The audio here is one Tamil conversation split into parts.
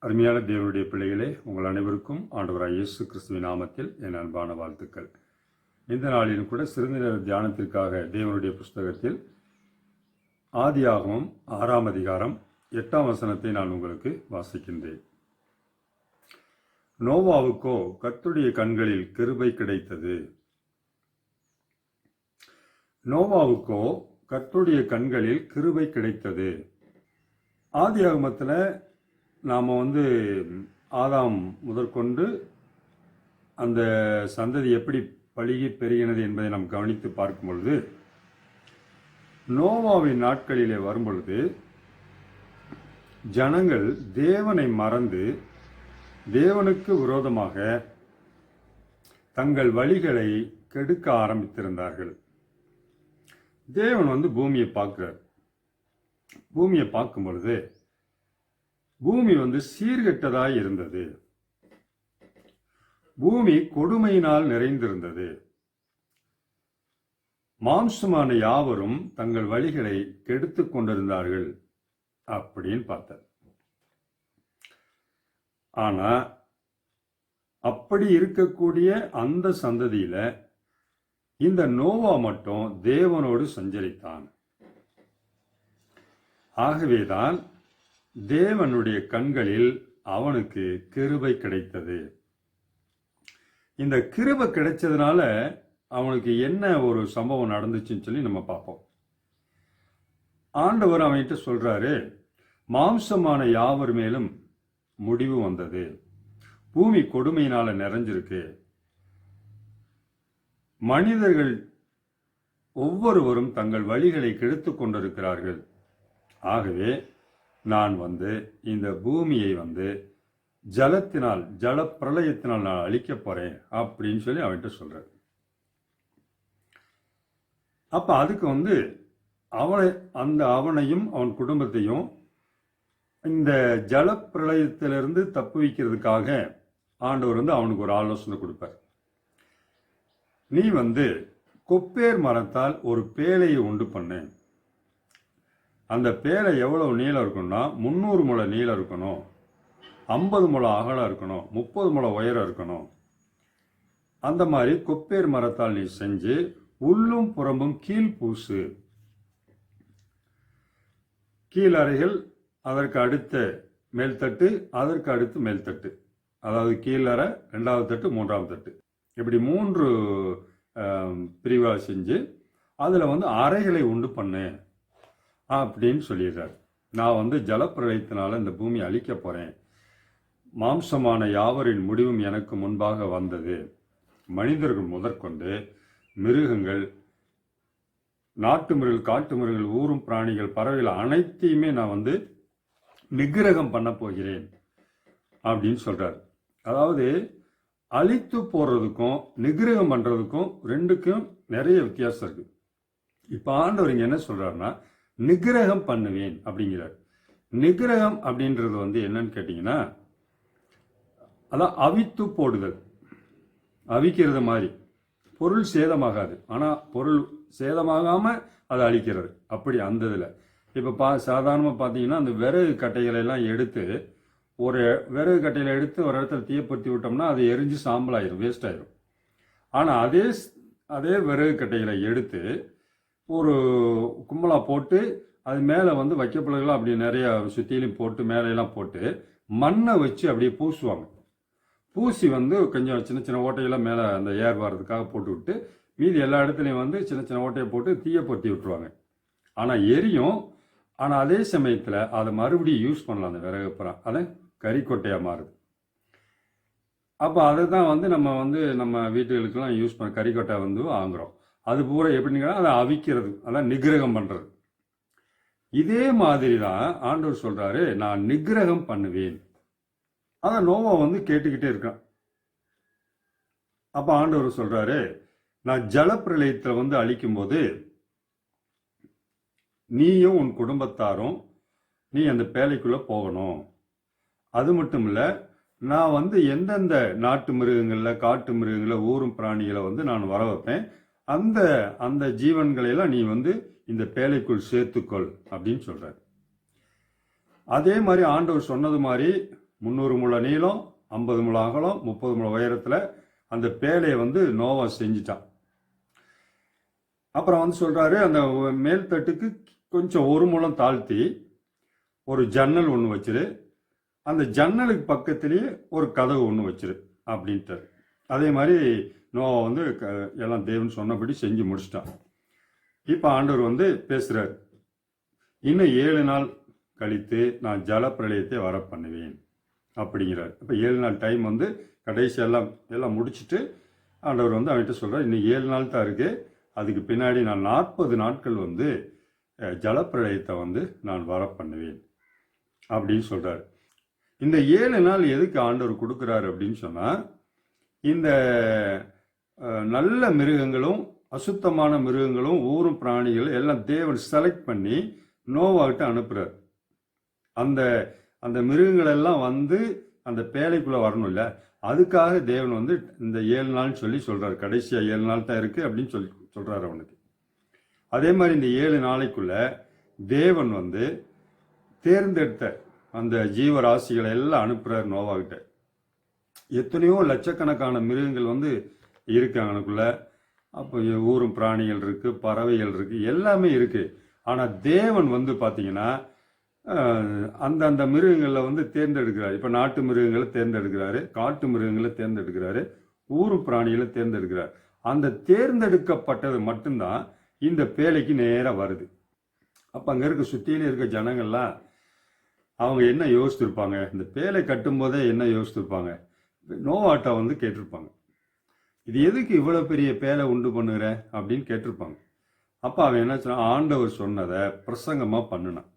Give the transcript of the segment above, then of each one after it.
அருமையான தேவனுடைய பிள்ளைகளே, உங்கள் அனைவருக்கும் ஆண்டவராய் இயேசு கிறிஸ்துவின் நாமத்தில் என் அன்பான வாழ்த்துக்கள். இந்த நாளிலும் கூட சிறிது நேர தியானத்திற்காக தேவனுடைய புஸ்தகத்தில் ஆதியாகமம் 6ஆம் அதிகாரம் 8ஆம் வசனத்தை நான் உங்களுக்கு வாசிக்கின்றேன். நோவாவுக்கோ கர்த்தருடைய கண்களில் கிருபை கிடைத்தது. நோவாவுக்கோ கர்த்தருடைய கண்களில் கிருபை கிடைத்தது. ஆதியாகமத்தில் நாம் ஆதாம் முதற்கொண்டு அந்த சந்ததி எப்படி பழுகி பெருகினது என்பதை நாம் கவனித்து பார்க்கும் பொழுது, நோவாவின் நாட்களிலே வரும்பொழுது ஜனங்கள் தேவனை மறந்து தேவனுக்கு விரோதமாக தங்கள் வழிகளை கெடுக்க ஆரம்பித்திருந்தார்கள். தேவன் பூமியை பார்க்கிறார். பூமியை பார்க்கும் பொழுது பூமி சீர்கெட்டதாய் இருந்தது. பூமி கொடுமையினால் நிறைந்திருந்தது. மாம்சமான யாவரும் தங்கள் வழிகளை கெடுத்துக் கொண்டிருந்தார்கள் அப்படின்னு பார்த்தார். ஆனா அப்படி இருக்கக்கூடிய அந்த சந்ததியில இந்த நோவா மட்டும் தேவனோடு சஞ்சரித்தான். ஆகவேதான் தேவனுடைய கண்களில் அவனுக்கு கிருபை கிடைத்தது. இந்த கிருபை கிடைச்சதுனால அவனுக்கு என்ன ஒரு சம்பவம் நடந்துச்சுன்னு சொல்லி நம்ம பார்ப்போம். ஆண்டவர் அவன்கிட்ட சொல்றாரு, மாம்சமான யாவர் மேலும் முடிவு வந்தது. பூமி கொடுமையினால நிறைஞ்சிருக்கு. மனிதர்கள் ஒவ்வொருவரும் தங்கள் வழிகளை கெடுத்துக் கொண்டிருக்கிறார்கள். ஆகவே நான் இந்த பூமியை ஜலத்தினால் ஜல பிரளயத்தினால் நான் அழிக்க போறேன் அப்படின்னு சொல்லி அவன்கிட்ட சொல்றாரு. அப்ப அதுக்கு அவனையும் அவன் குடும்பத்தையும் இந்த ஜல பிரளயத்திலிருந்து தப்பு வைக்கிறதுக்காக ஆண்டவர் அவனுக்கு ஒரு ஆலோசனை கொடுப்பார். நீ கொப்பேர் மரத்தால் ஒரு பேழையை உண்டு பண்ணு. அந்த பேரை எவ்வளவு நீளம் இருக்கணும்னா 300 முழ நீளம் இருக்கணும், 50 முழ அகலம் இருக்கணும், 30 முழ உயரம் இருக்கணும். அந்த மாதிரி கொப்பேர் மரத்தால் நீ செஞ்சு உள்ளும் புறம்பும் கீழ் பூசு. கீழறைகள், அதற்கு அடுத்த மேல்தட்டு, அதற்கு அடுத்து மேல்தட்டு, அதாவது கீழறை, 2வது தட்டு, 3வது தட்டு, இப்படி 3 பிரிவாக செஞ்சு அதில் அறைகளை உண்டு பண்ணு அப்படின்னு சொல்லிடுறார். நான் ஜலப்பிரளயத்தினால இந்த பூமியை அழிக்க போறேன். மாம்சமான யாவரின் முடிவும் எனக்கு முன்பாக வந்தது. மனிதர்கள் முதற்கொண்டு மிருகங்கள், நாட்டு மிருகங்கள், காட்டு மிருகங்கள், ஊரும் பிராணிகள், பறவைகள் அனைத்தையுமே நான் நிகிரகம் பண்ண போகிறேன் அப்படின்னு சொல்றார். அதாவது அழித்து போறதுக்கும் நிகிரகம் பண்றதுக்கும் ரெண்டுக்கும் நிறைய வித்தியாசம் இருக்கு. இப்ப ஆண்டவர் இங்க என்ன சொல்றாருன்னா, நிகிரகம் பண்ணுவேன் அப்படிங்கிறார். நிகிரகம் அப்படின்றது என்னன்னு கேட்டீங்கன்னா, அதான் அவித்து போடுதல். அவிக்கிறது மாதிரி பொருள் சேதமாகாது, ஆனா பொருள் சேதமாகாம அதை அழிக்கிறது. அப்படி அந்த இதுல இப்ப சாதாரணமா பாத்தீங்கன்னா, அந்த விறகு கட்டைகளை எல்லாம் எடுத்து ஒரு விறகு கட்டையில எடுத்து ஒரு இடத்துல தீயப்படுத்தி விட்டோம்னா அது எரிஞ்சு சாம்பல் ஆயிரும், வேஸ்ட் ஆயிரும். ஆனா அதே விறகு கட்டைகளை எடுத்து ஒரு கும்பலா போட்டு அது மேலே வைக்கப்படுகளாக அப்படி நிறைய சுத்தியிலும் போட்டு மேலையெல்லாம் போட்டு மண்ணை வச்சு அப்படியே பூசுவாங்க. பூசி கொஞ்சம் சின்ன சின்ன ஓட்டையெல்லாம் மேலே அந்த ஏர் வர்றதுக்காக போட்டு விட்டு மீதி எல்லா இடத்துலையும் சின்ன சின்ன ஓட்டையை போட்டு தீயப்படுத்தி விட்டுருவாங்க. ஆனால் எரியும். ஆனால் அதே சமயத்தில் அதை மறுபடியும் யூஸ் பண்ணலாம். அந்த விறகு அப்புறம் அதை கறிக்கொட்டையாக மாறுது. அப்போ அதை தான் நம்ம வீட்டுகளுக்கெல்லாம் யூஸ் பண்ண கறிக்கொட்டை வாங்குறோம். அது பூரா எப்படின்னா அதை அவிக்கிறது, அதான் நிகிரகம் பண்றது. இதே மாதிரி தான் ஆண்டவர் சொல்றாரு, நான் நிகிரகம் பண்ணுவேன். அதான் நோவா கேட்டுக்கிட்டே இருக்கான். அப்ப ஆண்டவர் சொல்றாரு, நான் ஜலப்பிரளயத்துல அழிக்கும் போது நீயும் உன் குடும்பத்தாரும் நீ அந்த பேழைக்குள்ள போகணும். அது மட்டும் இல்ல, நான் எந்தெந்த நாட்டு மிருகங்கள்ல, காட்டு மிருகங்கள்ல, ஊரும் பிராணிகளை நான் வர வைப்பேன். அந்த ஜீவன்களை எல்லாம் நீ இந்த பேழைக்குள் சேர்த்துக்கொள் அப்படின்னு சொல்றாரு. அதே மாதிரி ஆண்டவர் சொன்னது மாதிரி 300 முழ நீளம், 50 முழ அகலம், 30 முழ உயரத்தில் அந்த பேழையை வந்து நோவா செஞ்சிட்டான். அப்புறம் வந்து சொல்றாரு, அந்த மேல் தட்டுக்கு கொஞ்சம் ஒரு முழம் தாழ்த்தி ஒரு ஜன்னல் ஒன்று வச்சிரு, அந்த ஜன்னலுக்கு பக்கத்திலேயே ஒரு கதவு ஒன்று வச்சிரு அப்படின்ட்டார். அதே மாதிரி நோவா வந்து எல்லாம் தேவன் சொன்னபடி செஞ்சு முடிச்சிட்டான். இப்போ ஆண்டவர் வந்து பேசுறார், இன்னும் 7 நாள் கழித்து நான் ஜலப்பிரளயத்தை வர பண்ணுவேன் அப்படிங்கிறார். இப்போ 7 நாள் டைம் வந்து கடைசி எல்லாம் முடிச்சுட்டு ஆண்டவர் வந்து அவன்கிட்ட சொல்கிறார், இன்னும் 7 நாள் தான் இருக்கு, அதுக்கு பின்னாடி நான் 40 நாட்கள் வந்து ஜலப்பிரளயத்தை வந்து நான் வர பண்ணுவேன் அப்படின்னு சொல்கிறார். இந்த 7 நாள் எதுக்கு ஆண்டவர் கொடுக்குறாரு அப்படின்னு சொன்னால், இந்த நல்ல மிருகங்களும் அசுத்தமான மிருகங்களும் ஊரும் பிராணிகள் எல்லாம் தேவன் செலக்ட் பண்ணி நோவாகிட்ட அனுப்புகிறார். அந்த அந்த மிருகங்கள் எல்லாம் வந்து அந்த பேழைக்குள்ளே வரணும் இல்லை, அதுக்காக தேவன் வந்து இந்த 7 நாள்னு சொல்லி சொல்கிறார். கடைசியாக 7 நாள் தான் இருக்குது அப்படின்னு சொல்லி சொல்கிறார் அவனுக்கு. அதே மாதிரி இந்த 7 நாளைக்குள்ள தேவன் வந்து தேர்ந்தெடுத்த அந்த ஜீவராசிகளை எல்லாம் அனுப்புகிறார் நோவாகிட்ட. எத்தனையோ லட்சக்கணக்கான மிருகங்கள் வந்து இருக்காங்க அவனுக்குள்ள. அப்போ ஊரும் பிராணிகள் இருக்கு, பறவைகள் இருக்கு, எல்லாமே இருக்கு. ஆனால் தேவன் வந்து பார்த்தீங்கன்னா அந்த மிருகங்களில் வந்து தேர்ந்தெடுக்கிறார். இப்போ நாட்டு மிருகங்களை தேர்ந்தெடுக்கிறாரு, காட்டு மிருகங்களை தேர்ந்தெடுக்கிறாரு, ஊரும் பிராணிகளை தேர்ந்தெடுக்கிறார். அந்த தேர்ந்தெடுக்கப்பட்டது மட்டும்தான் இந்த பேழைக்கு நேராக வருது. அப்போ அங்கே இருக்க சுற்றியிலே இருக்க ஜனங்கள்லாம் அவங்க என்ன யோசித்திருப்பாங்க, இந்த பேழை கட்டும் போதே என்ன யோசித்திருப்பாங்க, நோவாட்டா வந்து கேட்டிருப்பாங்க, இது எதுக்கு இவ்வளோ பெரிய பேழை உண்டு பண்ணுகிற அப்படின்னு கேட்டிருப்பாங்க. அப்போ அவன் என்ன சொன்னா, ஆண்டவர் சொன்னதை பிரசங்கமாக பண்ணினான்.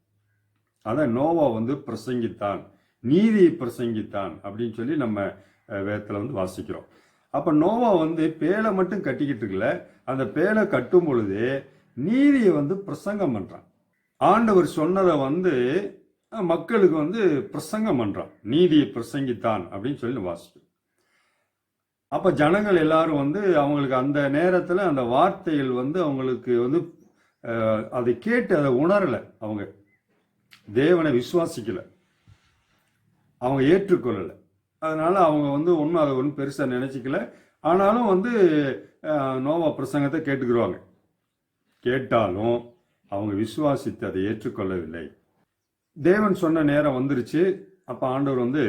அதான் நோவா வந்து பிரசங்கித்தான், நீதியை பிரசங்கித்தான் அப்படின்னு சொல்லி நம்ம வேதத்தில் வந்து வாசிக்கிறோம். அப்போ நோவா வந்து பேழை மட்டும் கட்டிக்கிட்டு இருக்கல, அந்த பேழை கட்டும் பொழுது நீதியை வந்து பிரசங்கம் பண்ணுறான். ஆண்டவர் சொன்னதை வந்து மக்களுக்கு வந்து பிரசங்கம் பண்ணுறான், நீதியை பிரசங்கித்தான் அப்படின்னு சொல்லி வாசிக்கிறோம். அப்போ ஜனங்கள் எல்லாரும் வந்து அவங்களுக்கு அந்த நேரத்தில் அந்த வார்த்தைகள் வந்து அவங்களுக்கு வந்து அதை கேட்டு அதை உணரலை, அவங்க தேவனை விசுவாசிக்கலை, அவங்க ஏற்றுக்கொள்ளலை. அதனால அவங்க வந்து ஒன்றும் அதை ஒன்றும் பெருசாக நினச்சிக்கல. ஆனாலும் வந்து நோவா பிரசங்கத்தை கேட்டுக்கிடுவாங்க. கேட்டாலும் அவங்க விசுவாசித்து அதை ஏற்றுக்கொள்ளவில்லை. தேவன் சொன்ன நேரம் வந்துருச்சு. அப்போ ஆண்டவர் வந்து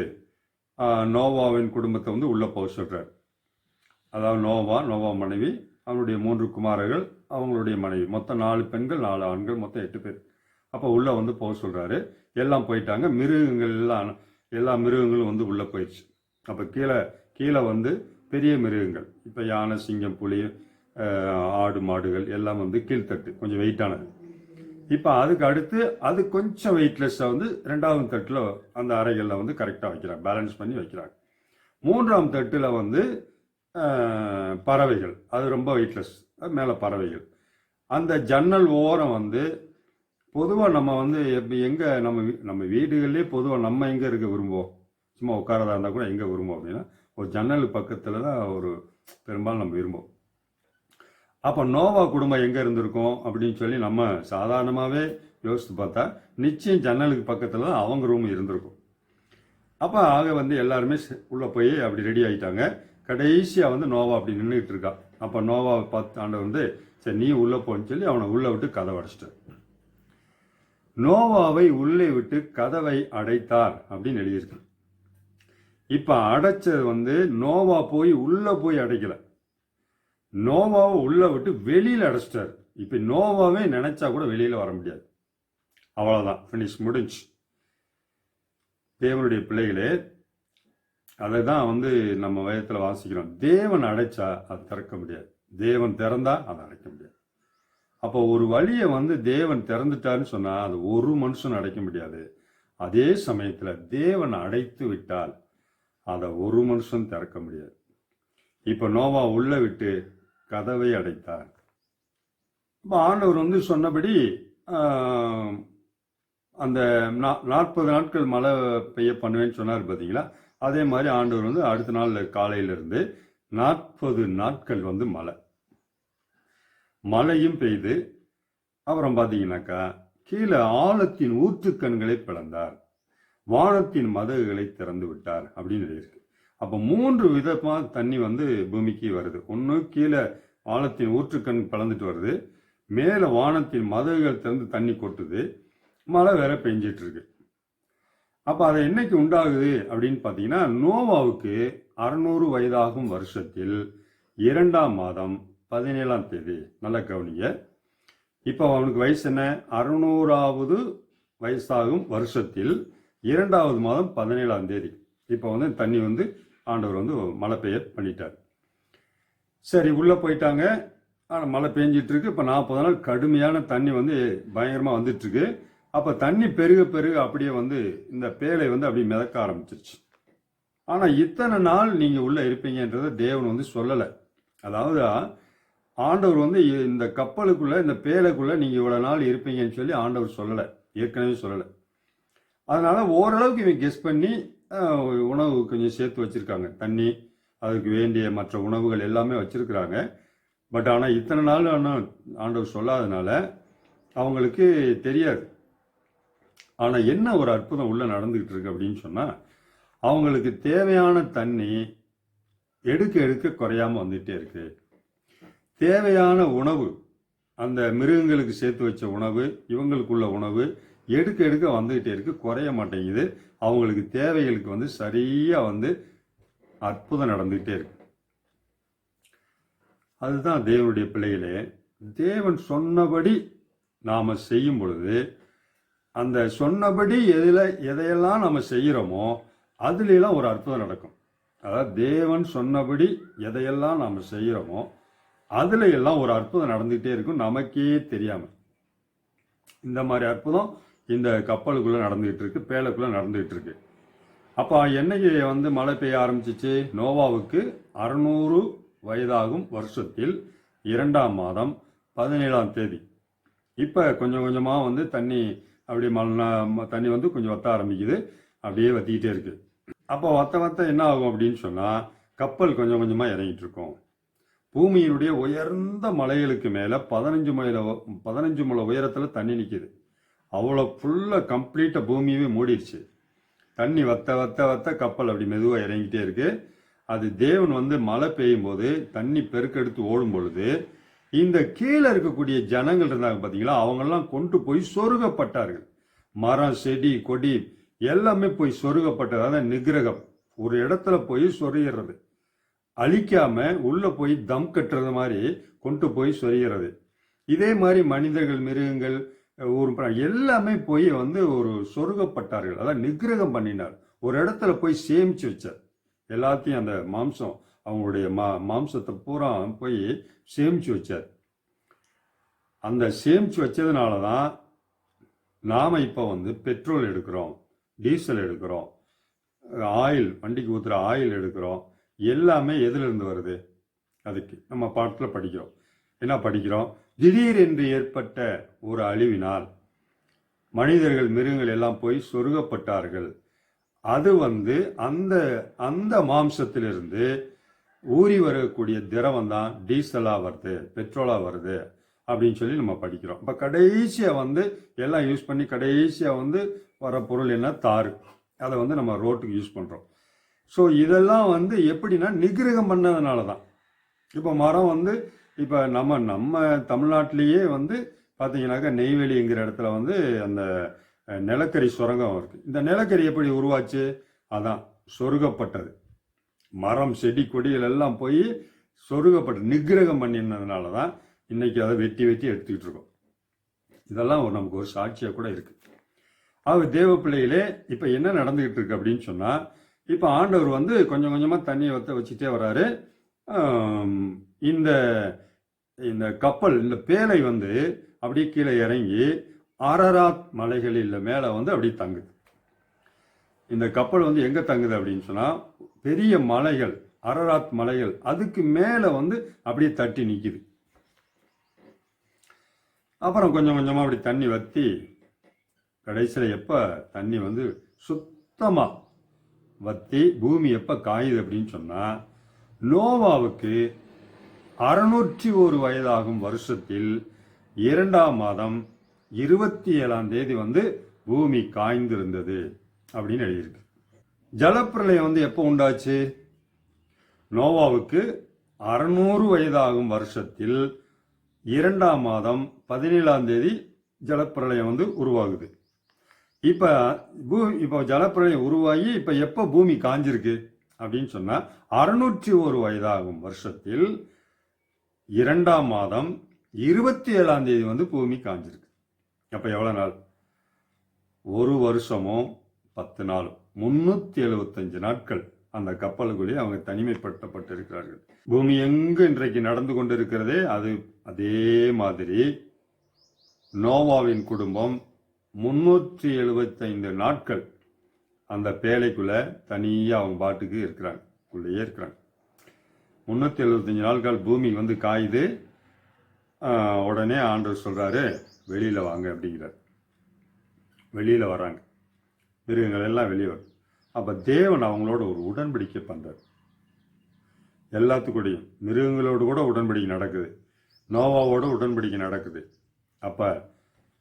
நோவாவின் குடும்பத்தை வந்து உள்ளே போக சொல்கிறார். அதாவது நோவா மனைவி, அவனுடைய 3 குமாரர்கள், அவங்களுடைய மனைவி, மொத்தம் 4 பெண்கள் 4 ஆண்கள், மொத்தம் 8 பேர். அப்போ உள்ளே வந்து போக சொல்கிறாரு. எல்லாம் போயிட்டாங்க. மிருகங்கள் எல்லா மிருகங்களும் வந்து உள்ளே போயிடுச்சு. அப்போ கீழே வந்து பெரிய மிருகங்கள், இப்போ யானை, சிங்கம், புலி, ஆடு, மாடுகள் எல்லாம் வந்து கீழ்த்தட்டு கொஞ்சம் வெயிட்டானது. இப்போ அதுக்கு அடுத்து அது கொஞ்சம் வெயிட்லெஸ்ஸாக வந்து 2வது தட்டில் அந்த அறைகளில் வந்து கரெக்டாக வைக்கிறாங்க, பேலன்ஸ் பண்ணி வைக்கிறாங்க. 3ஆம் தட்டில் வந்து பறவைகள், அது ரொம்ப வெயிட்லெஸ், மேலே பறவைகள். அந்த ஜன்னல் ஓரம் வந்து பொதுவாக நம்ம வந்து எங்கே நம்ம வீடுகள்லேயே பொதுவாக நம்ம எங்கே இருக்க விரும்புவோம், சும்மா உட்காரதா இருந்தால் கூட எங்கே விரும்புவோம் அப்படின்னா ஒரு ஜன்னல் பக்கத்தில் தான் ஒரு பெரும்பாலும் நம்ம விரும்புவோம். அப்போ நோவா குடும்பம் எங்கே இருந்திருக்கும் அப்படின்னு சொல்லி நம்ம சாதாரணமாகவே யோசித்து பார்த்தா நிச்சயம் ஜன்னலுக்கு பக்கத்தில் தான் அவங்க ரூம் இருந்திருக்கும். அப்போ ஆக வந்து எல்லாருமே உள்ளே போய் அப்படி ரெடி ஆகிட்டாங்க. கடைசியாக வந்து நோவா அப்படி நின்றுட்டு இருக்கா. அப்போ நோவாவை பார்த்து ஆண்டவர் வந்து சரி நீ உள்ளே போன்னு சொல்லி அவனை உள்ளே விட்டு கதவை அடைச்சிட்டார். நோவாவை உள்ளே விட்டு கதவை அடைத்தார் அப்படின்னு எழுதியிருக்கு. இப்போ அடைச்சது வந்து நோவா போய் உள்ளே போய் அடைக்கல, நோவாவை உள்ள விட்டு வெளியில் அடைச்சிட்டார். இப்போ நோவாவே நினைச்சா கூட வெளியில் வர முடியாது, அவ்வளோதான், ஃபினிஷ், முடிஞ்சு. தேவனுடைய பிள்ளைகளே, அதை தான் வந்து நம்ம வேதத்தில் வாசிக்கிறோம். தேவன் அடைச்சா அது திறக்க முடியாது, தேவன் திறந்தா அதை அடைக்க முடியாது. அப்போ ஒரு வழியை வந்து தேவன் திறந்துட்டாருன்னு சொன்னால் அது ஒரு மனுஷன் அடைக்க முடியாது. அதே சமயத்தில் தேவன் அடைத்து விட்டால் அதை ஒரு மனுஷன் திறக்க முடியாது. இப்போ நோவா உள்ள விட்டு கதவை அடைத்தார். இப்போ ஆண்டவர் வந்து சொன்னபடி அந்த 40 நாட்கள் மழை பெய்ய பண்ணுவேன்னு சொன்னார் பார்த்தீங்களா, அதே மாதிரி ஆண்டவர் வந்து அடுத்த நாள் காலையிலிருந்து 40 நாட்கள் வந்து மழையும் பெய்து, அப்புறம் பார்த்தீங்கன்னாக்கா கீழே ஆழத்தின் ஊற்றுக்கண்களை பிளந்தார். வானத்தின் மதகுகளை திறந்து விட்டார் அப்படின்னு இருக்கு. அப்போ 3 விதமா தண்ணி வந்து பூமிக்கு வருது. ஒன்று கீழே ஆழத்தின் ஊற்றுக்கண் பிளந்துட்டு வருது, மேலே வானத்தின் மதகுகள் திறந்து தண்ணி கொட்டுது, மழை வேற பெஞ்சிட்டு இருக்கு. அப்போ அதை என்னைக்கு உண்டாகுது அப்படின்னு பார்த்தீங்கன்னா, நோவாவுக்கு 600 வயதாகும் வருஷத்தில் 2ஆம் மாதம் 17ஆம் தேதி. நல்லா கவனிங்க. இப்போ அவனுக்கு வயசு என்ன? 600வது வயசாகும் வருஷத்தில் 2வது மாதம் 17ஆம் தேதி. இப்போ வந்து தண்ணி வந்து ஆண்டவர் வந்து மழை பெய்ய பண்ணிட்டார். சரி, உள்ளே போயிட்டாங்க. ஆனால் மழை பெஞ்சிட்டு இருக்கு. இப்போ 40 நாள் கடுமையான தண்ணி வந்து பயங்கரமாக வந்துட்டு இருக்கு. அப்போ தண்ணி பெருக பெருக அப்படியே வந்து இந்த பேழை வந்து அப்படியே மிதக்க ஆரம்பிச்சிருச்சு. ஆனால் இத்தனை நாள் நீங்கள் உள்ளே இருப்பீங்கன்றதை தேவன் வந்து சொல்லலை. அதாவது ஆண்டவர் வந்து இந்த கப்பலுக்குள்ளே இந்த பேழைக்குள்ளே நீங்கள் இவ்வளோ நாள் இருப்பீங்கன்னு சொல்லி ஆண்டவர் சொல்லலை, ஏற்கனவே சொல்லலை. அதனால ஓரளவுக்கு இவங்க கெஸ் பண்ணி உணவு கொஞ்சம் சேர்த்து வச்சுருக்காங்க. தண்ணி, அதுக்கு வேண்டிய மற்ற உணவுகள் எல்லாமே வச்சுருக்குறாங்க. பட் ஆனால் இத்தனை நாள் ஆண்டவர் சொல்லாதனால அவங்களுக்கு தெரியாது. ஆனால் என்ன ஒரு அற்புதம் உள்ள நடந்துகிட்டு இருக்கு அப்படின்னு சொன்னால், அவங்களுக்கு தேவையான தண்ணி எடுக்க எடுக்க குறையாம வந்துட்டே இருக்கு. தேவையான உணவு, அந்த மிருகங்களுக்கு சேர்த்து வச்ச உணவு, இவங்களுக்குள்ள உணவு எடுக்க எடுக்க வந்துகிட்டே இருக்கு, குறைய மாட்டேங்குது. அவங்களுக்கு தேவைகளுக்கு வந்து சரியா வந்து அற்புதம் நடந்துகிட்டே இருக்கு. அதுதான் தேவனுடைய பிள்ளைகளே, தேவன் சொன்னபடி நாம செய்யும் பொழுது, அந்த சொன்னபடி எதையெல்லாம் நம்ம செய்கிறோமோ அதுல எல்லாம் ஒரு அற்புதம் நடக்கும். அதாவது தேவன் சொன்னபடி எதையெல்லாம் நாம செய்கிறோமோ அதுல எல்லாம் ஒரு அற்புதம் நடந்துகிட்டே இருக்கும், நமக்கே தெரியாம. இந்த மாதிரி அற்புதம் இந்த கப்பலுக்குள்ள நடந்துகிட்டு இருக்கு, பேழைக்குள்ள நடந்துகிட்டு இருக்கு. அப்போ என்னைக்கு வந்து மழை பெய்ய ஆரம்பிச்சிச்சு? நோவாவுக்கு 600 வயதாகும் வருஷத்தில் 2ஆம் மாதம் 17ஆம் தேதி. இப்போ கொஞ்சம் கொஞ்சமாக வந்து தண்ணி அப்படியே தண்ணி வந்து கொஞ்சம் வத்த ஆரம்பிக்குது, அப்படியே வத்திக்கிட்டே இருக்கு. அப்போ வத்த என்ன ஆகும் அப்படின்னு சொன்னால், கப்பல் கொஞ்சம் கொஞ்சமாக இறங்கிட்டு இருக்கும். பூமியினுடைய உயர்ந்த மலைகளுக்கு மேலே 15 முழ உயரத்தில் தண்ணி நிற்கிது. அவ்வளோ ஃபுல்லாக கம்ப்ளீட்டாக பூமியவே மூடிடுச்சு. தண்ணி வத்த வத்த வத்த கப்பல் அப்படி மெதுவாக இறங்கிட்டே இருக்கு. அது தேவன் வந்து மழை பெய்யும் போது தண்ணி பெருக்கெடுத்து ஓடும் பொழுது இந்த கீழே இருக்கக்கூடிய ஜனங்கள் இருந்தாங்க பார்த்தீங்களா, அவங்கெல்லாம் கொண்டு போய் சொருகப்பட்டார்கள். மரம், செடி, கொடி எல்லாமே போய் சொருகப்பட்டது. அதான் நிகிரகம், ஒரு இடத்துல போய் சொருகிறது, அழிக்காம உள்ள போய் தம் கட்டுறது மாதிரி கொண்டு போய் சொருகிறது. இதே மாதிரி மனிதர்கள், மிருகங்கள், எல்லாமே போய் வந்து ஒரு சொருகப்பட்டார்கள். அதான் நிகிரகம் பண்ணினார், ஒரு இடத்துல போய் சேமிச்சு வச்சார். எல்லாத்தையும் அந்த மாம்சம், அவங்களுடைய மாம்சத்தை பூரா போய் சேமிச்சு வச்சார். அந்த சேமிச்சு வச்சதுனால தான் நாம இப்போ வந்து பெட்ரோல் எடுக்கிறோம், டீசல் எடுக்கிறோம், ஆயில், வண்டிக்கு ஊற்றுற ஆயில் எடுக்கிறோம். எல்லாமே எதிலிருந்து வருது? அதுக்கு நம்ம பாட்டில் படிக்கிறோம். என்ன படிக்கிறோம்? திடீரென்று ஏற்பட்ட ஒரு அழிவினால் மனிதர்கள், மிருகங்கள் எல்லாம் போய் சொருகப்பட்டார்கள். அது வந்து அந்த அந்த மாம்சத்திலிருந்து ஊறி வரக்கூடிய திரவம் தான் டீசலா வருது, பெட்ரோலா வருது அப்படின்னு சொல்லி நம்ம படிக்கிறோம். இப்போ கடைசியா வந்து எல்லாம் யூஸ் பண்ணி கடைசியா வந்து வர பொருள் என்ன? தாறு. அதை வந்து நம்ம ரோட்டுக்கு யூஸ் பண்றோம். ஸோ இதெல்லாம் வந்து எப்படின்னா நிகிரகம் பண்ணதுனால தான். இப்போ மரம் வந்து இப்போ நம்ம தமிழ்நாட்டிலேயே வந்து பார்த்தீங்கன்னாக்கா நெய்வேலிங்கிற இடத்துல வந்து அந்த நிலக்கரி சுரங்கம் இருக்கு. இந்த நிலக்கரி எப்படி உருவாச்சு? அதான் சொருகப்பட்டது. மரம், செடி, கொடிகள் எல்லாம் போய் சொருகப்பட்ட நிகிரகம் பண்ணினதுனால தான் இன்னைக்கு அதை வெட்டி வெட்டி எடுத்துக்கிட்டு இருக்கோம். இதெல்லாம் நமக்கு ஒரு சாட்சியாக கூட இருக்கு. ஆக தேவ பிள்ளைகளே, இப்போ என்ன நடந்துகிட்டு இருக்கு அப்படின்னு சொன்னா, இப்போ ஆண்டவர் வந்து கொஞ்சம் கொஞ்சமாக தண்ணியை வச்சுட்டே வர்றாரு. இந்த இந்த கப்பல், இந்த பேழை வந்து அப்படியே கீழே இறங்கி அரராத் மலைகளில் மேலே வந்து அப்படி தங்குது. இந்த கப்பல் வந்து எங்கே தங்குது அப்படின்னு சொன்னால், பெரிய மலைகள், அரராத் மலைகள், அதுக்கு மேலே வந்து அப்படியே தட்டி நிற்கிது. அப்புறம் கொஞ்சம் கொஞ்சமாக அப்படி தண்ணி வற்றி கடைசியில் எப்போ தண்ணி வந்து சுத்தமாக வற்றி பூமி எப்போ காயுது அப்படின்னு சொன்னால், நோவாவுக்கு 601 வயதாகும் வருஷத்தில் 2ஆம் மாதம் 27ஆம் தேதி வந்து பூமி காய்ந்திருந்தது. அப்படின்னு எழுதியிருக்கு. ஜலப்பிரளயம் வந்து எப்போ உண்டாச்சு? நோவாவுக்கு 600 வயதாகும் வருஷத்தில் 2ஆம் மாதம் 17ஆம் தேதி ஜலப்பிரளயம் வந்து உருவாகுது. இப்ப ஜலப்பிரளயம் உருவாகி இப்ப எப்ப பூமி காஞ்சிருக்கு அப்படின்னு சொன்னா 601 வயதாகும் வருஷத்தில் 2ஆம் மாதம் 27ஆம் தேதி வந்து பூமி காஞ்சிருக்கு. அப்ப எவ்வளவு நாள்? ஒரு வருஷமும் 10 நாளும் 375 நாட்கள் அந்த கப்பலுக்குள்ளே அவங்க தனிமைப்படுத்தப்பட்டிருக்கிறார்கள். பூமி எங்கு இன்றைக்கு நடந்து கொண்டிருக்கிறதே அதே மாதிரி நோவாவின் குடும்பம் 375 நாட்கள் அந்த பேழைக்குள்ள தனியா அவங்க பாட்டுக்கு இருக்கிறாங்க, உள்ளேயே இருக்கிறாங்க. 375 நாட்கள் பூமி வந்து காயுது. உடனே ஆண்டவர் சொல்றாரு, வெளியில வாங்க அப்படிங்கிறார். வெளியில வராங்க, மிருகங்கள் எல்லாம் வெளியே வரும். அப்ப தேவன் அவங்களோட ஒரு உடன்படிக்கை பண்றார். எல்லாத்துக்கூடையும் மிருகங்களோடு கூட உடன்படிக்கை நடக்குது, நோவாவோட உடன்படிக்கை நடக்குது. அப்ப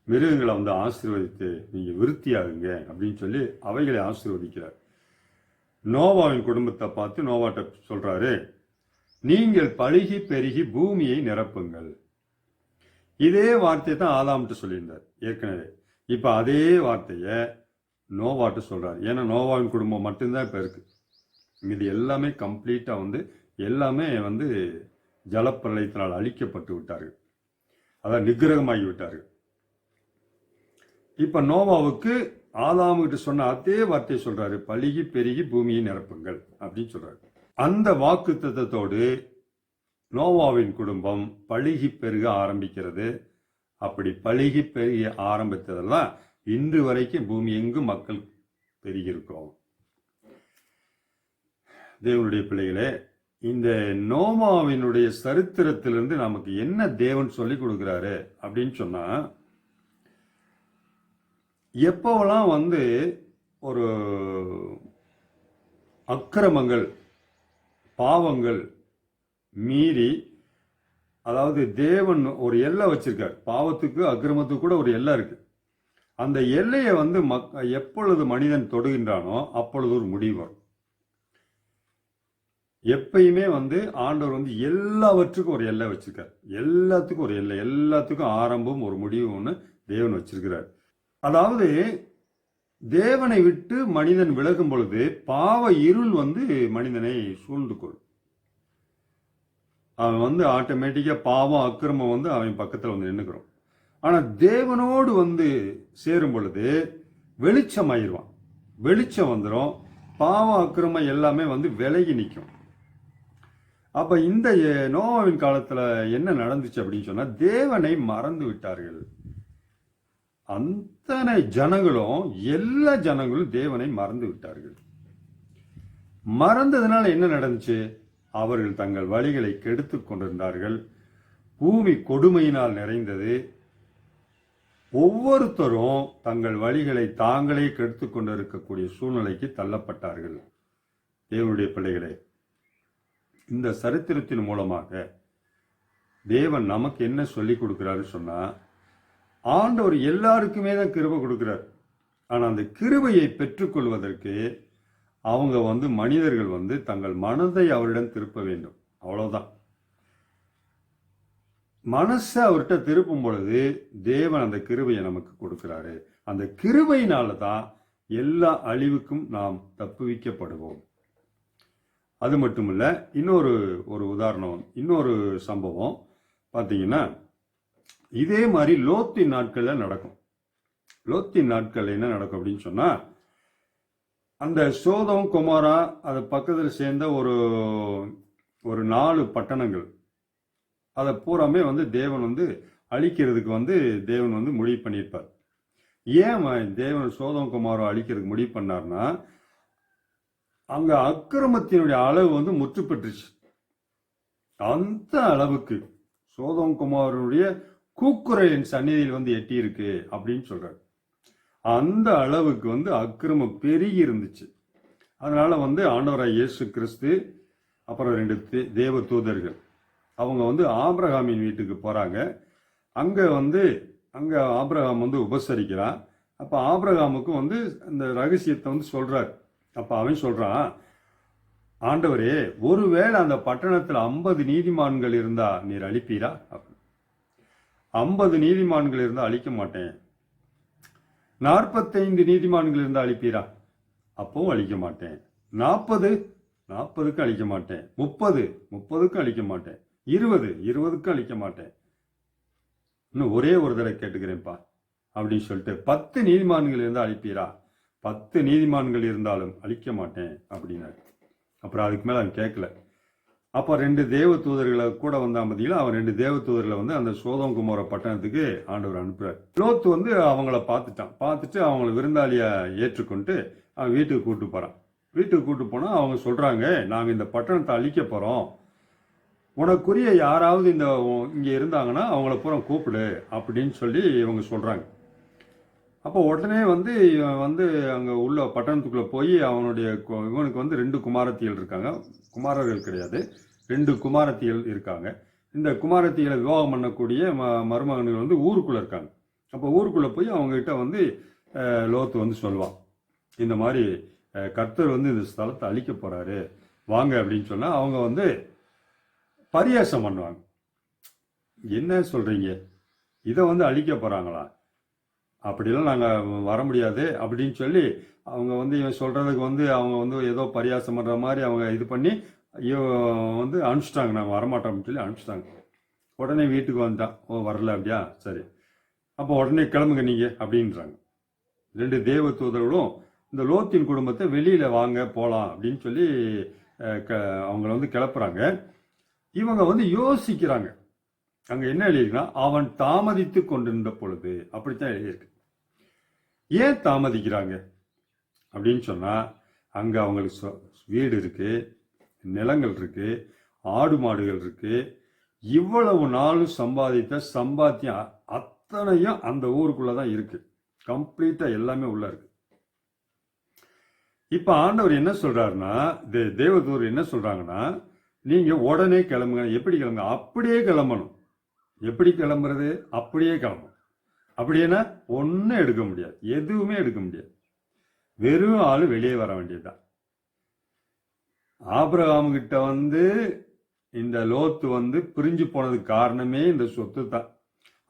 மிருகங்களை வந்து ஆசீர்வதித்து நீங்க விருத்தியாகுங்க அப்படின்னு சொல்லி அவைகளை ஆசீர்வதிக்கிறார். நோவாவின் குடும்பத்தை பார்த்து நோவாட்ட சொல்றாரு, நீங்கள் பழுகி பெருகி பூமியை நிரப்புங்கள். இதே வார்த்தையை தான் ஆதாம்கிட்ட சொல்லியிருந்தார் ஏற்கனவே. இப்ப அதே வார்த்தைய நோவாட்டு சொல்றாரு. ஏன்னா நோவாவின் குடும்பம் மட்டும்தான் இப்ப இருக்கு. இது எல்லாமே கம்ப்ளீட்டா வந்து எல்லாமே வந்து ஜலப்பிரளயத்தினால் அழிக்கப்பட்டு விட்டார்கள், அதான் நிகிரகமாகி விட்டார்கள். இப்ப நோவாவுக்கு ஆதாமுகிட்ட சொன்ன அதே வார்த்தையை சொல்றாரு, பழுகி பெருகி பூமியை நிரப்புங்கள் அப்படின்னு சொல்றாரு. அந்த வாக்குத்தத்தத்தோடு நோவாவின் குடும்பம் பழுகி பெருக ஆரம்பிக்கிறது. அப்படி பழுகி பெருகி ஆரம்பித்ததெல்லாம் இன்று வரைக்கும் பூமி எங்கும் மக்கள் பெருகியிருக்கிறோம். தேவனுடைய பிள்ளைகளே, இந்த நோவாவினுடைய சரித்திரத்திலிருந்து நமக்கு என்ன தேவன் சொல்லி கொடுக்கிறாரு அப்படின்னு சொன்னா, எப்போவெல்லாம் வந்து ஒரு அக்கிரமங்கள் பாவங்கள் மீறி, அதாவது தேவன் ஒரு எல்லை வச்சிருக்கார், பாவத்துக்கு அக்கிரமத்துக்கு கூட ஒரு எல்லை இருக்கு. அந்த எல்லையை வந்து எப்பொழுது மனிதன் தொடுகின்றானோ அப்பொழுது ஒரு முடிவு வரும். எப்பயுமே வந்து ஆண்டவர் வந்து எல்லாவற்றுக்கும் ஒரு எல்லை வச்சிருக்கார், எல்லாத்துக்கும் ஒரு எல்லை, எல்லாத்துக்கும் ஆரம்பம் ஒரு முடிவு ஒன்று தேவன் வச்சிருக்கிறார். அதாவது தேவனை விட்டு மனிதன் விலகும் பொழுது பாவ இருள் வந்து மனிதனை சூழ்ந்து கொள்ளும். அவன் வந்து ஆட்டோமேட்டிக்கா பாவம் அக்கிரமம் வந்து அவன் பக்கத்தில் வந்து நின்னுக்கிறோம். ஆனா தேவனோடு வந்து சேரும் பொழுது வெளிச்சம் ஆயிடுவான், வெளிச்சம் வந்துடும், பாவம் அக்கிரமம் எல்லாமே வந்து விலகி நிற்கும். அப்ப இந்த நோவாவின் காலத்துல என்ன நடந்துச்சு அப்படின்னு சொன்னா, தேவனை மறந்து விட்டார்கள். அத்தனை ஜனங்களும், எல்லா ஜனங்களும் தேவனை மறந்து விட்டார்கள். மறந்ததுனால என்ன நடந்துச்சு? அவர்கள் தங்கள் வழிகளை கெடுத்துக் கொண்டிருந்தார்கள். பூமி கொடுமையினால் நிறைந்தது. ஒவ்வொருத்தரும் தங்கள் வழிகளை தாங்களே கெடுத்துக் கொண்டிருக்கக்கூடிய சூழ்நிலைக்கு தள்ளப்பட்டார்கள். தேவனுடைய பிள்ளைகளே, இந்த சரித்திரத்தின் மூலமாக தேவன் நமக்கு என்ன சொல்லி கொடுக்கிறாரு சொன்னா, ஆண்டவர் எல்லாருக்குமே தான் கிருபை கொடுக்கிறார். ஆனா அந்த கிருபையை பெற்றுக்கொள்வதற்கு அவங்க வந்து மனிதர்கள் வந்து தங்கள் மனதை அவரிடம் திருப்ப வேண்டும், அவ்வளவுதான். மனசை அவர்கிட்ட திருப்பும் பொழுது தேவன் அந்த கிருபையை நமக்கு கொடுக்கிறாரு. அந்த கிருபையினால தான் எல்லா அழிவுக்கும் நாம் தப்புவிக்கப்படுவோம். அது மட்டுமில்ல, இன்னொரு உதாரணம், இன்னொரு சம்பவம் பார்த்தீங்கன்னா, இதே மாதிரி லோத்தின் நாட்கள்ல நடக்கும். லோத்தின் நாட்கள் என்ன நடக்கும் அப்படின்னு சொன்னா, அந்த சோதம் கொமாரா அது பக்கத்தில் சேர்ந்த ஒரு 4 பட்டணங்கள், அதை பூராமே வந்து தேவன் வந்து அழிக்கிறதுக்கு வந்து தேவன் வந்து முடிவு பண்ணியிருப்பார். ஏன் தேவன் சோதம் குமாரோ அழிக்கிறதுக்கு முடிவு பண்ணார்னா, அங்க அக்கிரமத்தினுடைய அளவு வந்து முற்று பெற்றுச்சு. அந்த அளவுக்கு சோதம் குமாரனுடைய கூக்குரலின் சந்நிதியில் வந்து எட்டி இருக்கு அப்படின்னு சொல்றாரு. அந்த அளவுக்கு வந்து அக்கிரமம் பெருகி இருந்துச்சு. அதனால வந்து ஆண்டவராய் இயேசு கிறிஸ்து அப்புறம் 2 தேவ தூதர்கள் அவங்க வந்து ஆபிரகாமின் வீட்டுக்கு போறாங்க. அங்க ஆபிரகாம் வந்து உபசரிக்கிறான். அப்போ ஆபிரகாமுக்கும் வந்து இந்த ரகசியத்தை வந்து சொல்றார். அப்போ அவன் சொல்றான், ஆண்டவரே, ஒருவேளை அந்த பட்டணத்தில் 50 நீதிமான்கள் இருந்தா நீர் அழிப்பீரா? 50 நீதிமான்கள் இருந்தா அழிக்க மாட்டேன். 45 நீதிமான்கள் இருந்தா அழிப்பீரா? அப்பவும் அழிக்க மாட்டேன். 40க்கும் அழிக்க மாட்டேன். 30க்கும் அழிக்க மாட்டேன். 20க்கும் அழிக்க மாட்டேன். இன்னும் ஒரே ஒரு தடவை கேட்டுக்கிறேன்ப்பா அப்படின்னு சொல்லிட்டு 10 நீதிமான்கள் இருந்தால் அழிப்பீரா? 10 நீதிமான்கள் இருந்தாலும் அழிக்க மாட்டேன் அப்படின்னாரு. அப்புறம் அதுக்கு மேல அவன் கேட்கல. அப்போ 2 தேவ தூதர்களை கூட வந்தா மத்தியில அவன் 2 தேவ தூதர்களை வந்து அந்த சோதோம் குமோரா பட்டணத்துக்கு ஆண்டவர் அனுப்புறாரு. லோத்து வந்து அவங்கள பார்த்துட்டு அவங்கள விருந்தாளியா ஏற்றுக்கொண்டு அவன் வீட்டுக்கு கூட்டு போறான். வீட்டுக்கு கூட்டு போனா அவங்க சொல்றாங்க, நாங்க இந்த பட்டணத்தை அழிக்க போறோம், உனக்குரிய யாராவது இங்க இருந்தாங்கன்னா அவங்கள பூரா கூப்பிடு அப்படின்னு சொல்லி இவங்க சொல்றாங்க. அப்போ உடனே வந்து இவன் வந்து அங்க உள்ள பட்டணத்துக்குள்ள போய் இவனுக்கு வந்து 2 குமாரத்திகள் இருக்காங்க. குமாரர்கள் கிடையாது, 2 குமாரத்திகள் இருக்காங்க. இந்த குமாரத்திகளை விவாகம் பண்ணக்கூடிய மருமகன்கள் வந்து ஊருக்குள்ள இருக்காங்க. அப்போ ஊருக்குள்ள போய் அவங்க கிட்ட வந்து லோத்து வந்து சொல்லுவான், இந்த மாதிரி கர்த்தர் வந்து இந்த ஸ்தலத்தை அழிக்க போறாரு வாங்க அப்படின்னு சொன்னா அவங்க வந்து பரியாசம் பண்ணுவாங்க. என்ன சொல்றீங்க, இதை வந்து அழிக்க போறாங்களா? அப்படிலாம் நாங்கள் வர முடியாது அப்படின்னு சொல்லி அவங்க வந்து இவன் சொல்றதுக்கு வந்து அவங்க வந்து ஏதோ பரியாசம் பண்ற மாதிரி அவங்க இது பண்ணி வந்து அனுப்பிச்சிட்டாங்க, நாங்கள் வரமாட்டோம்னு சொல்லி அனுப்பிச்சிட்டாங்க. உடனே வீட்டுக்கு வந்துட்டான். ஓ, வரல அப்படியா, சரி, அப்போ உடனே கிளம்புங்க நீங்க அப்படின்றாங்க. 2 தேவ தூதர்களும் இந்த லோத்தின் குடும்பத்தை வெளியில வாங்க போலாம் அப்படின்னு சொல்லி அவங்கள வந்து கிளப்புறாங்க. இவங்க வந்து யோசிக்கிறாங்க. அங்க என்ன எழுதியிருக்குன்னா, அவன் தாமதித்து கொண்டிருந்த பொழுது, அப்படித்தான் எழுதியிருக்கு. ஏன் தாமதிக்கிறாங்க அப்படின்னு சொன்னா, அங்க அவங்களுக்கு வீடு இருக்கு, நிலங்கள் இருக்கு, ஆடு மாடுகள் இருக்கு. இவ்வளவு நாளும் சம்பாதித்த சம்பாத்தியம் அத்தனையும் அந்த ஊருக்குள்ளதான் இருக்கு. கம்ப்ளீட்டா எல்லாமே உள்ள இருக்கு. இப்ப ஆண்டவர் என்ன சொல்றாருன்னா, தேவதூர் என்ன சொல்றாங்கன்னா, நீங்க உடனே கிளம்புங்க. எப்படி கிளம்புங்க? அப்படியே கிளம்பணும். எப்படி கிளம்புறது? அப்படியே கிளம்பணும். அப்படின்னா ஒன்னும் எடுக்க முடியாது, எதுவுமே எடுக்க முடியாது. வெறும் ஆளு வெளியே வர வேண்டியதுதான். ஆபிரகாம் கிட்ட வந்து இந்த லோத்து வந்து பிரிஞ்சு போனதுக்கு காரணமே இந்த சொத்து தான்.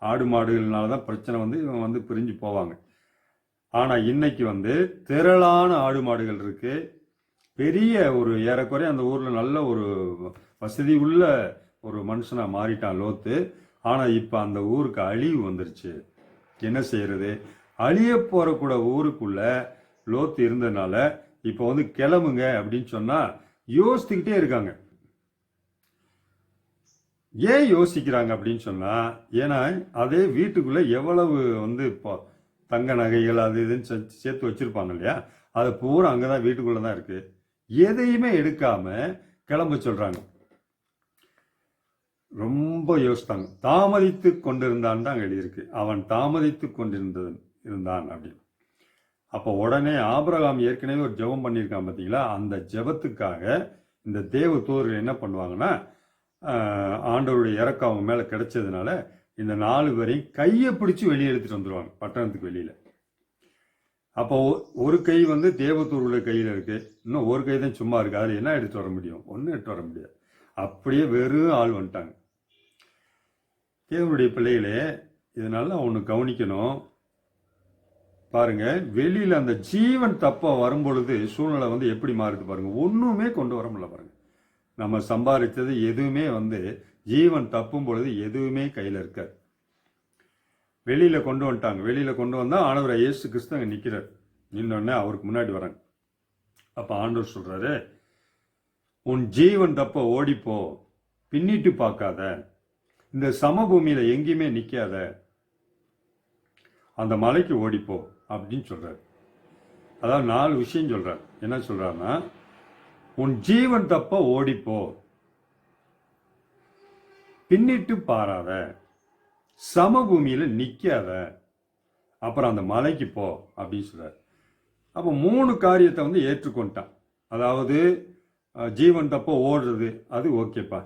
ஆடு மாடுகள்னாலதான் பிரச்சனை வந்து இவன் வந்து பிரிஞ்சு போவாங்க. ஆனா இன்னைக்கு வந்து திரளான ஆடு மாடுகள் இருக்கு. பெரிய ஒரு ஏறக்குறைய அந்த ஊர்ல நல்ல ஒரு வசதி உள்ள ஒரு மனுஷனா மாறிட்டான் லோத்து. ஆனா இப்ப அந்த ஊருக்கு அழிவு வந்துருச்சு. என்ன செய்யறது? அழிய போற கூட ஊருக்குள்ள லோத்து இருந்ததுனால இப்ப வந்து கிளம்புங்க அப்படின்னு சொன்னா யோசித்துக்கிட்டே இருக்காங்க. ஏன் யோசிக்கிறாங்க அப்படின்னு சொன்னா, ஏன்னா அதே வீட்டுக்குள்ள எவ்வளவு வந்து இப்போ தங்க நகைகள் அது இதுன்னு சேர்த்து வச்சிருப்பாங்க இல்லையா, அது பூரா அங்கதான் வீட்டுக்குள்ளதான் இருக்கு. எதையுமே எடுக்காம கிளம்ப சொல்றாங்க. ரொம்ப யோசித்தாங்க. தாமதித்து கொண்டிருந்தான் தான் எழுதியிருக்கு. அவன் தாமதித்து இருந்தான் அப்படின்னு. அப்போ உடனே ஆபிரகாம் ஏற்கனவே ஒரு ஜெபம் பண்ணியிருக்கான் பார்த்தீங்களா, அந்த ஜெபத்துக்காக இந்த தேவ தூதர்கள் என்ன பண்ணுவாங்கன்னா, ஆண்டவருடைய இறக்கம் அவங்க மேல கிடைச்சதுனால இந்த 4 பேரையும் கையை பிடிச்சு வெளியே எடுத்துட்டு வந்துருவாங்க பட்டணத்துக்கு வெளியில. அப்போ ஒரு கை வந்து தேவதூருடைய கையில இருக்கு, இன்னும் ஒரு கை தான் சும்மா இருக்கு. அதுல என்ன எடுத்து வர முடியும்? ஒன்னும் எடுத்து வர முடியாது. அப்படியே வெறும் ஆள் வந்துட்டாங்க. தேவனுடைய பிள்ளைகளே, இதனால ஒன்று கவனிக்கணும் பாருங்க. வெளியில அந்த ஜீவன் தப்பா வரும் பொழுது சூழ்நிலை வந்து எப்படி மாறுது பாருங்க. ஒண்ணுமே கொண்டு வர முடியல பாருங்க. நம்ம சம்பாதிச்சது எதுவுமே வந்து ஜீவன் தப்பும் பொழுது எதுவுமே கையில இருக்காது. வெளியில கொண்டு வந்துட்டாங்க. வெளியில கொண்டு வந்தா ஆண்டவர் இயேசு கிறிஸ்து அங்க நிக்கிறார். நின்னோடனே அவருக்கு முன்னாடி வராங்க. அப்ப ஆண்டவர் சொல்றாரு, உன் ஜீவன் தப்ப ஓடிப்போ, பின்னிட்டு பார்க்காத, இந்த சமபூமியில எங்கேயுமே நிக்காத, அந்த மலைக்கு ஓடிப்போ அப்படின்னு சொல்றாரு. அதாவது 4 விஷயம் சொல்றாரு. என்ன சொல்றாருன்னா, உன் ஜீவன் தப்ப ஓடிப்போ, பின்னிட்டு பாராத, சமபூமியில நிக்காத, அப்புறம் அந்த மலைக்கு போ அப்படின்னு சொல்றாரு. அப்ப 3 காரியத்தை வந்து ஏற்றுக்கொண்டான். அதாவது ஜீவன் தப்ப ஓடுறது, அது ஓகேப்பா.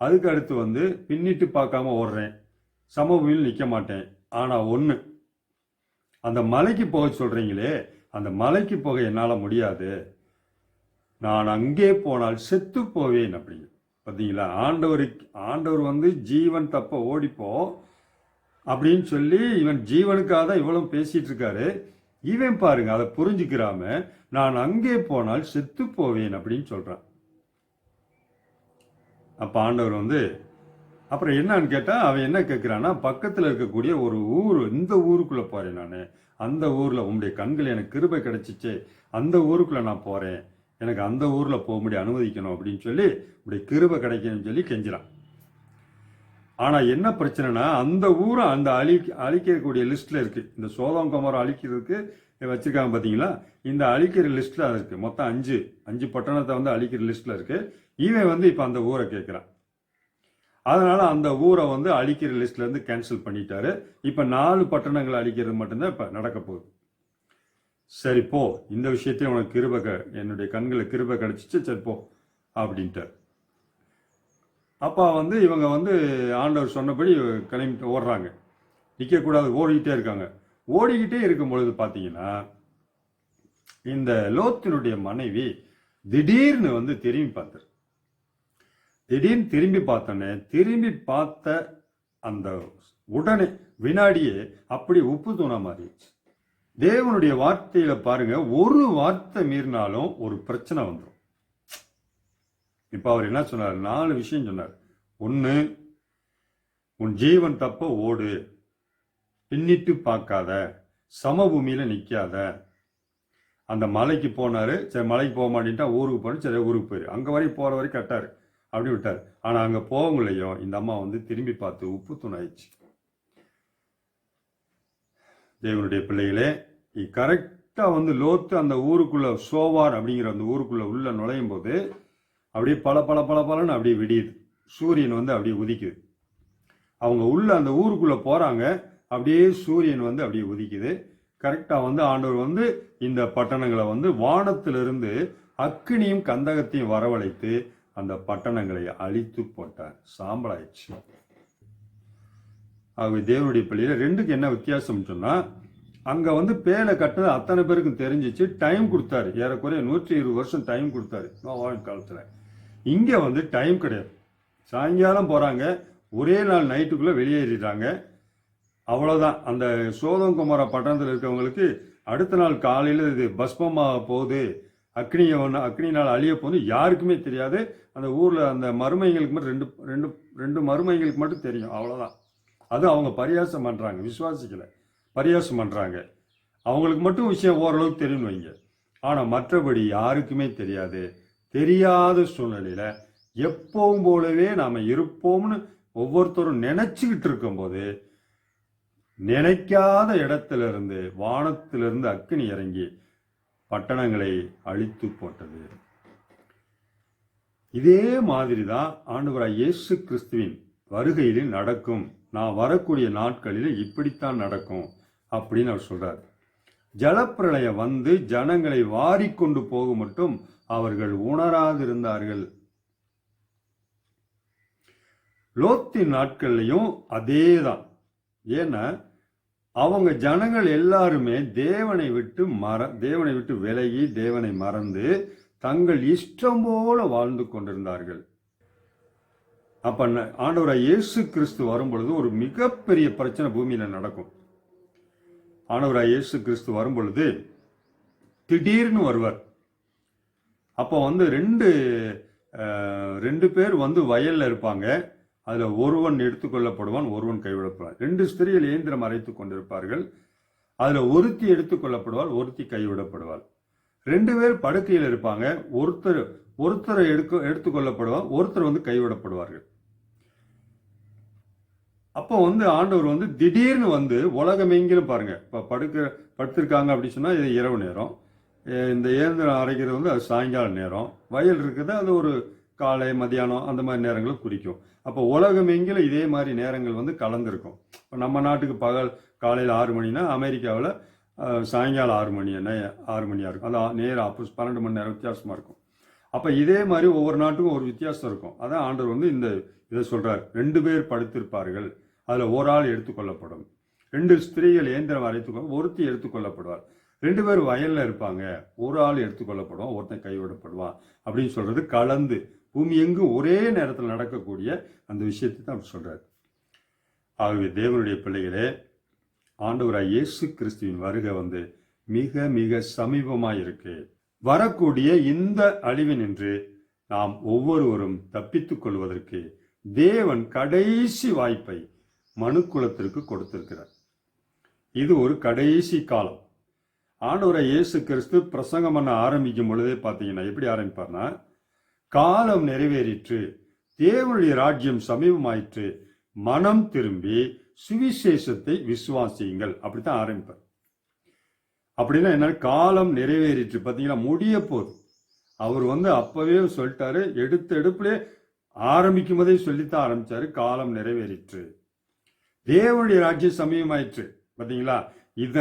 அதுக்கு அடுத்து வந்து பின்னிட்டு பார்க்காம ஓடுறேன், சமபூமியில் நிக்க மாட்டேன். ஆனா ஒண்ணு, அந்த மலைக்கு போக சொல்றீங்களே, அந்த மலைக்கு போக என்னால் முடியாது, நான் அங்கே போனால் செத்து போவேன் அப்படிங்க. பார்த்தீங்களா, ஆண்டவர் வந்து ஜீவன் தப்ப ஓடிப்போ அப்படின்னு சொல்லி இவன் ஜீவனுக்காக தான் இவ்வளவு பேசிட்டு இருக்காரு. இவன் பாருங்க அதை புரிஞ்சுக்கிறாம நான் அங்கே போனால் செத்து போவேன் அப்படின்னு சொல்றான். அப்ப ஆண்டவர் வந்து அப்புறம் என்னன்னு கேட்டா அவன் என்ன கேட்கிறான்னா, பக்கத்துல இருக்கக்கூடிய ஒரு ஊர், இந்த ஊருக்குள்ள போறேன் நான், அந்த ஊர்ல உங்களுடைய கண்கள் எனக்கு கிருபை கிடைச்சிச்சு, அந்த ஊருக்குள்ள நான் போறேன், எனக்கு அந்த ஊர்ல போக முடிய அனுமதிக்கணும் அப்படின்னு சொல்லி உங்களுடைய கிருபை கிடைக்கணும்னு சொல்லி கெஞ்சிறான். ஆனா என்ன பிரச்சனைனா, அந்த ஊரை அந்த அழிக்கக்கூடிய லிஸ்ட்ல இருக்கு. இந்த சோதோம் கொமோரா அழிக்கிறதுக்கு வச்சிருக்காங்க பாத்தீங்களா, இந்த அழிக்கிற லிஸ்ட்ல இருக்கு. மொத்தம் 5 பட்டணத்தை வந்து அழிக்கிற லிஸ்ட்ல இருக்கு. இவன் வந்து இப்ப அந்த ஊரை கேட்கிறான். அதனால அந்த ஊரை வந்து அழிக்கிற லிஸ்ட்ல இருந்து கேன்சல் பண்ணிட்டாரு. இப்ப 4 பட்டணங்களை அழிக்கிறது மட்டும்தான் இப்ப நடக்க போகுது. சரி போ, இந்த விஷயத்தையும் உனக்கு கிருபை, என்னுடைய கண்களை கிருபை கிடைச்சிச்சு, சரி போ அப்படின்ட்டார். அப்பா வந்து இவங்க வந்து ஆண்டவர் சொன்னபடி கிளம்பி ஓடுறாங்க. நிற்கக்கூடாது, ஓடிக்கிட்டே இருக்காங்க. ஓடிக்கிட்டே இருக்கும் பொழுது பார்த்தீங்கன்னா, இந்த லோத்தினுடைய மனைவி திடீர்னு வந்து திரும்பி பார்த்தார். திடீர்னு திரும்பி பார்த்தோன்னே, திரும்பி பார்த்த அந்த உடனே வினாடியே அப்படி உப்பு தூணா மாறிடுச்சு. தேவனுடைய வார்த்தையில பாருங்க, ஒரு வார்த்தை மீறினாலும் ஒரு பிரச்சனை வந்துடும். இப்ப அவர் என்ன சொன்னார்? 4 விஷயம் சொன்னார். 1, உன் ஜீவன் தப்ப ஓடு, பின்னிட்டு பார்க்காத, சமபூமியில நிக்காத. அந்த மலைக்கு போனாரு, சரி மலைக்கு போக மாட்டேன்ட்டா ஊருக்கு போன, சரி ஊருக்கு போயிரு, அங்க வரைக்கும் போற வரைக்கும் கட்டாரு, அப்படி விட்டார். ஆனா அங்க போகலையும் இந்த அம்மா வந்து திரும்பி பார்த்து உப்பு தூணாயிடுச்சு. தேவனுடைய பிள்ளைகளே, கரெக்டா வந்து லோத்து அந்த ஊருக்குள்ள, சோவார் அப்படிங்கிற அந்த ஊருக்குள்ள உள்ள நுழையும் போது அப்படியே பலன்னு அப்படியே விடியுது. சூரியன் வந்து அப்படியே உதிக்குது. அவங்க உள்ள அந்த ஊருக்குள்ள போறாங்க, அப்படியே சூரியன் வந்து அப்படியே உதிக்குது. கரெக்டா வந்து ஆண்டவர் வந்து இந்த பட்டணங்களை வந்து வானத்திலிருந்து அக்கினியும் கந்தகத்தையும் வரவழைத்து அந்த பட்டணங்களை அழித்து போட்டார், சாம்பலாயிடுச்சு. ஆகவே தேவனுடைய பிள்ளையில 2க்கு என்ன வித்தியாசம் சொன்னா, அங்க வந்து பேலை கட்டினது அத்தனை பேருக்கும் தெரிஞ்சிச்சு, டைம் கொடுத்தாரு. ஏறக்குறைய 120 வருஷம் டைம் கொடுத்தாரு நோவாவின் காலத்துல. இங்க வந்து டைம் கிடையாது. சாயங்காலம் போறாங்க, ஒரே நாள் நைட்டுக்குள்ள வெளியேறிடுறாங்க, அவ்வளவுதான். அந்த சோதோம் கொமோரா பட்டணத்தில் இருக்கவங்களுக்கு அடுத்த நாள் காலையில இது பஸ்மமா போகுது, அக்னியினால் அழிய போகுது, யாருக்குமே தெரியாது. அந்த ஊர்ல அந்த மருமைகளுக்கு மட்டும் ரெண்டு மருமைகளுக்கு மட்டும் தெரியும், அவ்வளவுதான். அது அவங்க பரியாசம் பண்றாங்க, விசுவாசிக்கல, பரியாசம் பண்றாங்க. அவங்களுக்கு மட்டும் விஷயம் ஓரளவுக்கு தெரியும் வைங்க. ஆனா மற்றபடி யாருக்குமே தெரியாது. தெரியாத சூழ்நிலையில எப்பவும் போலவே நாம இருப்போம்னு ஒவ்வொருத்தரும் நினைச்சுக்கிட்டு இருக்கும் போது, நினைக்காத இடத்துல இருந்து வானத்திலிருந்து அக்கினி இறங்கி பட்டணங்களை அழித்து போட்டது. இதே மாதிரிதான் ஆண்டவராய் இயேசு கிறிஸ்துவின் வருகையில் நடக்கும். நான் வரக்கூடிய நாட்களில் இப்படித்தான் நடக்கும் அப்படின்னு அவர் சொல்றார். ஜலப்பிரளயம் வந்து ஜனங்களை வாரிக்கொண்டு போக மட்டும் அவர்கள் உணராதிருந்தார்கள். லோத்தின் நாட்கள்லையும் அதேதான். ஏன்னா அவங்க ஜனங்கள் எல்லாருமே தேவனை விட்டு விலகி தேவனை மறந்து தங்கள் இஷ்டம் போல வாழ்ந்து கொண்டிருந்தார்கள். அப்ப ஆண்டவராய் இயேசு கிறிஸ்து வரும்பொழுது ஒரு மிகப்பெரிய பிரச்சனை பூமியில நடக்கும். ஆண்டவராய் இயேசு கிறிஸ்து வரும்பொழுது திடீர்னு வருவார். அப்போ வந்து ரெண்டு பேர் வந்து வயல்ல இருப்பாங்க. அதுல ஒருவன் எடுத்துக்கொள்ளப்படுவான், ஒருவன் கைவிடப்படுவான். 2 ஸ்திரீகள் இயந்திரம் அரைத்துக் கொண்டிருப்பார்கள். அதுல ஒருத்தி எடுத்துக்கொள்ளப்படுவாள், ஒருத்தி கைவிடப்படுவாள். 2 பேர் படுக்கையில் இருப்பாங்க. ஒருத்தர் எடுத்துக்கொள்ளப்படுவார், ஒருத்தர் வந்து கைவிடப்படுவார்கள். அப்போ வந்து ஆண்டவர் வந்து திடீர்னு வந்து உலகம் எங்கிலும் பாருங்க, இப்ப படுத்திருக்காங்க அப்படின்னு சொன்னா இது இரவு நேரம், இந்த இயந்திரம் அரைக்கிறது வந்து அது சாயங்கால நேரம், வயல் இருக்குது அது ஒரு காலை மதியானம் அந்த மாதிரி நேரங்களை குறிக்கும். அப்போ உலகம் எங்கிலும் இதே மாதிரி நேரங்கள் வந்து கலந்துருக்கும். இப்போ நம்ம நாட்டுக்கு காலையில் 6 மணினா அமெரிக்காவில் சாயங்காலம் 6 மணியாக இருக்கும். அது நேரம் அப்போ 12 மணி நேரம் வித்தியாசமாக இருக்கும். அப்போ இதே மாதிரி ஒவ்வொரு நாட்டுக்கும் ஒரு வித்தியாசம் இருக்கும். அதான் ஆண்டவர் வந்து இதை சொல்றார். 2 பேர் படுத்திருப்பார்கள், அதில் ஒரு ஆள் எடுத்துக்கொள்ளப்படும். 2 ஸ்திரீகள் இயந்திரம் அரைத்துக்கொள்ள ஒருத்தி எடுத்துக்கொள்ளப்படுவார். 2 பேர் வயல்ல இருப்பாங்க, ஒரு ஆள் எடுத்துக்கொள்ளப்படுவான், ஒருத்தன் கைவிடப்படுவான் அப்படின்னு சொல்றது கலந்து பூமி எங்கும் ஒரே நேரத்தில் நடக்கக்கூடிய அந்த விஷயத்தை தான் அவர் சொல்றாரு. ஆகவே தேவனுடைய பிள்ளைகளே, ஆண்டவராய் இயேசு கிறிஸ்துவின் வருகை மிக மிக சமீபமாய் இருக்கு. வரக்கூடிய இந்த அழிவினின்று நாம் ஒவ்வொருவரும் தப்பித்துக் கொள்வதற்கு தேவன் கடைசி வாய்ப்பை மனுக்குலத்திற்கு கொடுத்திருக்கிறார். இது ஒரு கடைசி காலம். ஆண்டவரை இயேசு கிறிஸ்து பிரசங்கம் பண்ண ஆரம்பிக்கும் பொழுதே பார்த்தீங்கன்னா எப்படி ஆரம்பிப்பார்னா, காலம் நிறைவேறிற்று, தேவனுடைய ராஜ்யம் சமீபமாயிற்று, மனம் திரும்பி சுவிசேஷத்தை விசுவாசியுங்கள், அப்படித்தான் ஆரம்பிப்பார். அப்படின்னா என்ன, காலம் நிறைவேறிற்று பார்த்தீங்களா, முடிய போகுது. அவர் அப்பவே சொல்லிட்டாரு, எடுப்புலே ஆரம்பிக்கும் போதே சொல்லித்தான் ஆரம்பிச்சாரு, காலம் நிறைவேறிற்று, தேவனுடைய ராஜ்யம் சமீபமாயிற்று. பார்த்தீங்களா, இந்த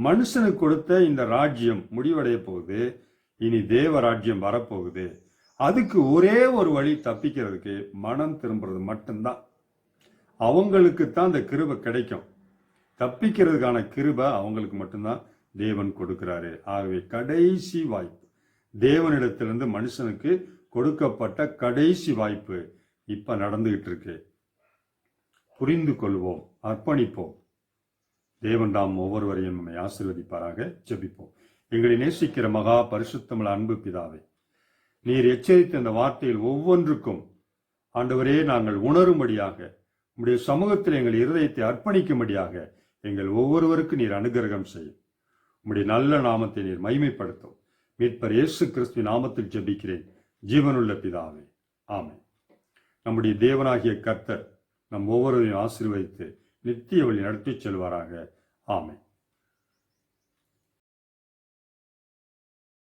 மனுஷனுக்கு கொடுத்த இந்த ராஜ்யம் முடிவடைய போகுது, இனி தேவ ராஜ்யம் வரப்போகுது. அதுக்கு ஒரே ஒரு வழி தப்பிக்கிறதுக்கு மனம் திரும்புறது மட்டும்தான். அவங்களுக்கு தான் அந்த கிருபை கிடைக்கும். தப்பிக்கிறதுக்கான கிருபை அவங்களுக்கு மட்டும்தான் தேவன் கொடுக்கிறாரு. ஆகவே கடைசி வாய்ப்பு, தேவனிடத்திலிருந்து மனுஷனுக்கு கொடுக்கப்பட்ட கடைசி வாய்ப்பு இப்ப நடந்துகிட்டு இருக்கு. புரிந்து கொள்வோம், அர்ப்பணிப்போம். தேவன் தாம் ஒவ்வொருவரையும் நம்மை ஆசீர்வதிப்பாராக. ஜெபிப்போம். எங்களை நேசிக்கிற மகா பரிசுத்தமுள்ள அன்பு பிதாவே, நீர் எச்சரித்த இந்த வார்த்தையில் ஒவ்வொன்றுக்கும் ஆண்டவரே நாங்கள் உணரும்படியாக, உம்முடைய சமூகத்தில் எங்கள் இருதயத்தை அர்ப்பணிக்கும்படியாக எங்கள் ஒவ்வொருவருக்கும் நீர் அனுகிரகம் செய்யும். உம்முடைய நல்ல நாமத்தை நீர் மகிமைப்படுத்தும். மீட்பர் இயேசு கிறிஸ்துவின் நாமத்தில் ஜெபிக்கிறேன், ஜீவனுள்ள பிதாவே, ஆமென். நம்முடைய தேவனாகிய கர்த்தர் நம் ஒவ்வொருவரையும் ஆசீர்வதித்து நித்திய வழி நடத்தி செல்வாராக. ஆமென்.